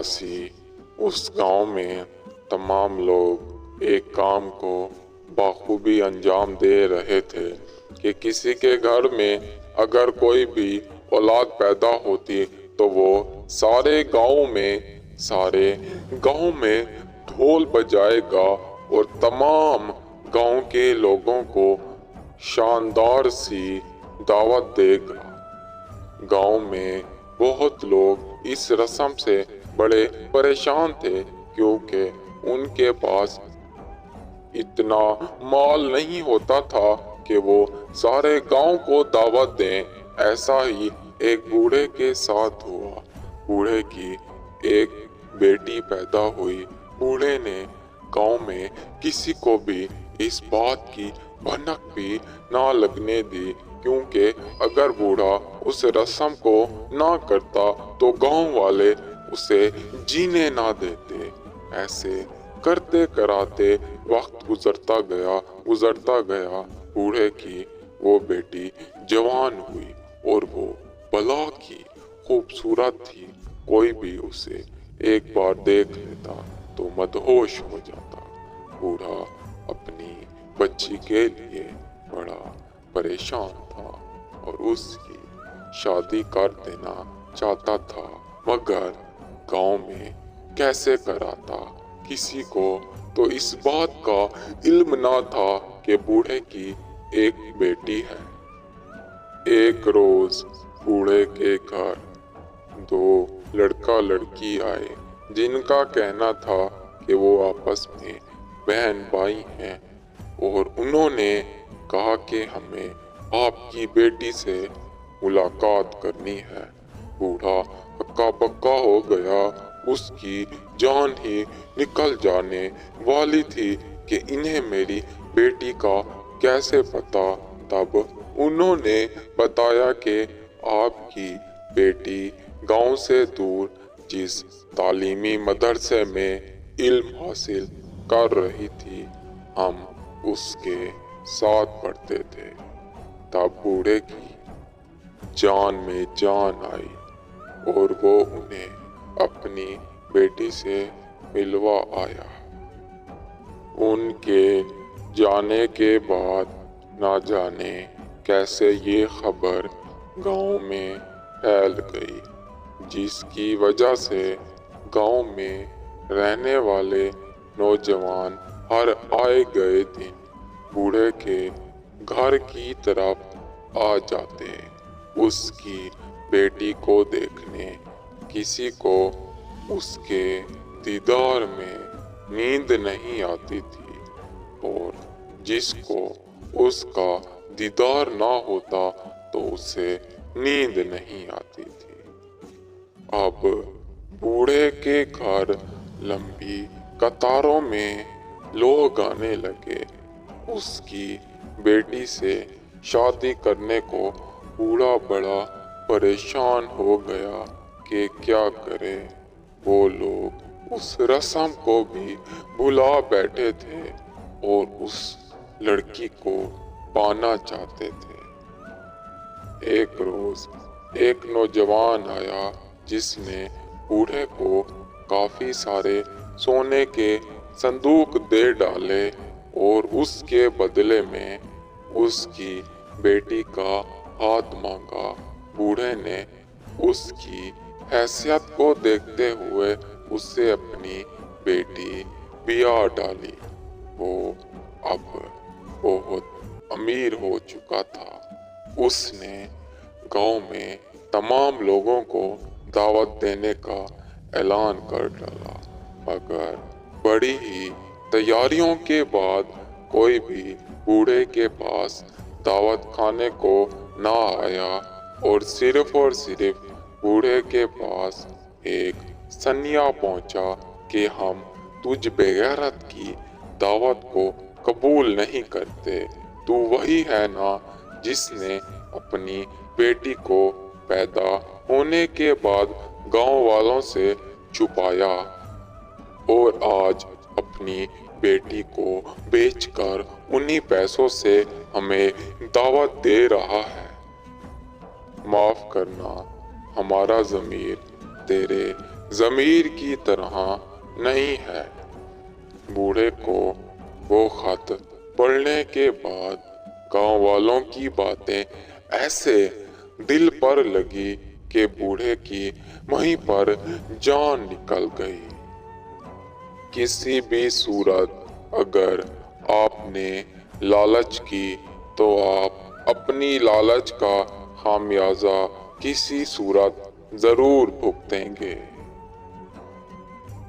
निवासी उस गांव में तमाम लोग एक काम को बखूबी अंजाम दे रहे थे कि किसी के घर में अगर कोई भी औलाद पैदा होती तो वो सारे गांव में ढोल बजाएगा और तमाम गांव के लोगों को शानदार सी दावत देगा। गांव में बहुत लोग इस रस्म से बड़े परेशान थे क्योंकि उनके पास इतना माल नहीं होता था कि वो सारे गांव को दावत दें। ऐसा ही एक बूढ़े के साथ हुआ। बूढ़े की एक बेटी पैदा हुई। बूढ़े ने गांव में किसी को भी इस बात की भनक भी ना लगने दी क्योंकि अगर बूढ़ा उस रस्म को ना करता तो गांव वाले उसे जीने ना देते। ऐसे करते कराते वक्त गुजरता गया। बूढ़े की वो बेटी जवान हुई और वो भला की खूबसूरत थी। कोई भी उसे एक बार देख लेता तो मदहोश हो जाता। बूढ़ा अपनी बच्ची के लिए बड़ा परेशान था और उसकी शादी कर देना चाहता था, मगर गांव में कैसे कराता। किसी को तो इस बात का इल्म ना था कि बूढ़े की एक बेटी है। एक रोज बूढ़े के घर दो लड़का लड़की आए जिनका कहना था कि वो आपस में बहन भाई हैं और उन्होंने कहा कि हमें आपकी बेटी से मुलाकात करनी है। बूढ़ा हक्का बक्का हो गया। उसकी जान ही निकल जाने वाली थी कि इन्हें मेरी बेटी का कैसे पता। तब उन्होंने बताया कि आपकी बेटी गांव से दूर जिस तालीमी मदरसे में इल्म हासिल कर रही थी, हम उसके साथ पढ़ते थे। तब बूढ़े की जान में जान आई और वो उन्हें अपनी बेटी से मिलवा आया। उनके जाने के बाद ना जाने कैसे ये खबर गांव में फैल गई, जिसकी वजह से गांव में रहने वाले नौजवान हर आए गए दिन बूढ़े के घर की तरफ आ जाते उसकी बेटी को देखने। किसी को उसके दीदार में नींद नहीं आती थी और जिसको उसका दीदार ना होता तो उसे नींद नहीं आती थी। अब बूढ़े के घर लंबी कतारों में लोग आने लगे। उसकी बेटी से शादी करने को बूढ़ा बड़ा परेशान हो गया कि क्या करे। वो लोग उस रस्म को भी भुला बैठे थे और उस लड़की को पाना चाहते थे। एक रोज एक नौजवान आया जिसने बूढ़े को काफी सारे सोने के संदूक दे डाले और उसके बदले में उसकी बेटी का हाथ मांगा। बूढ़े ने उसकी हैसियत को देखते हुए उससे अपनी बेटी ब्याह डाली। वो अब बहुत अमीर हो चुका था। उसने गांव में तमाम लोगों को दावत देने का ऐलान कर डाला, मगर बड़ी ही तैयारियों के बाद कोई भी बूढ़े के पास दावत खाने को ना आया और सिर्फ बूढ़े के पास एक सन्या पहुंचा कि हम तुझ बेगैरत की दावत को कबूल नहीं करते। तू वही है ना जिसने अपनी बेटी को पैदा होने के बाद गांव वालों से छुपाया और आज अपनी बेटी को बेचकर उन्हीं पैसों से हमें दावत दे रहा है। माफ करना, हमारा ज़मीर तेरे ضمیر کی طرح نہیں ہے۔ بوڑھے کو وہ خط پڑھنے کے بعد گاؤں والوں کی باتیں ایسے دل پر لگی کہ بوڑھے کی وہیں پر جان نکل گئی۔ کسی بھی صورت اگر آپ نے لالچ کی تو آپ اپنی لالچ کا خمیازہ کسی صورت ضرور بھگتیں گے۔